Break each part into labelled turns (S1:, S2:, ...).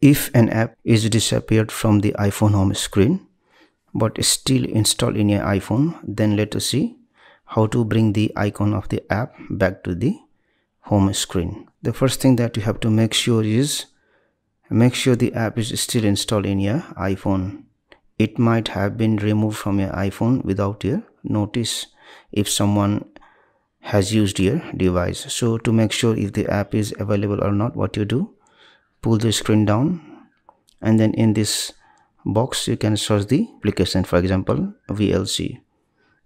S1: If an app is disappeared from the iPhone home screen but still installed in your iPhone, then let us see how to bring the icon of the app back to the home screen. The first thing that you have to make sure is the app is still installed in your iPhone. It might have been removed from your iPhone without your notice if someone has used your device. So to make sure if the app is available or not, what you do, pull the screen down, and then in this box you can search the application, for example VLC.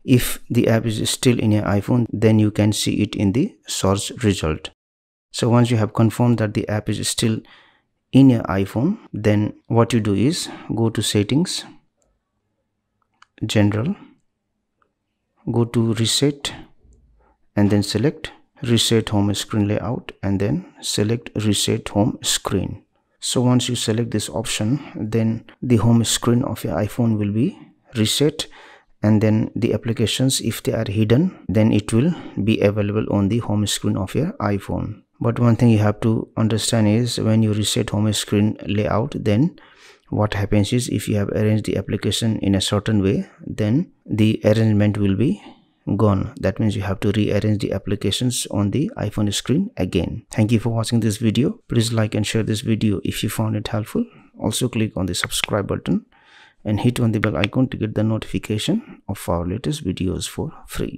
S1: If the app is still in your iPhone, then you can see it in the search result. So once you have confirmed that the app is still in your iPhone, then what you do is go to settings, general, go to reset, and then select reset home screen layout, and then select reset home screen. So once you select this option, then the home screen of your iPhone will be reset, and then the applications, if they are hidden, then it will be available on the home screen of your iPhone. But one thing you have to understand is when you reset home screen layout, then what happens is if you have arranged the application in a certain way, then the arrangement will be gone. That means you have to rearrange the applications on the iPhone screen again. Thank you for watching this video. Please like and share this video if you found it helpful. Also click on the subscribe button and hit on the bell icon to get the notification of our latest videos for free.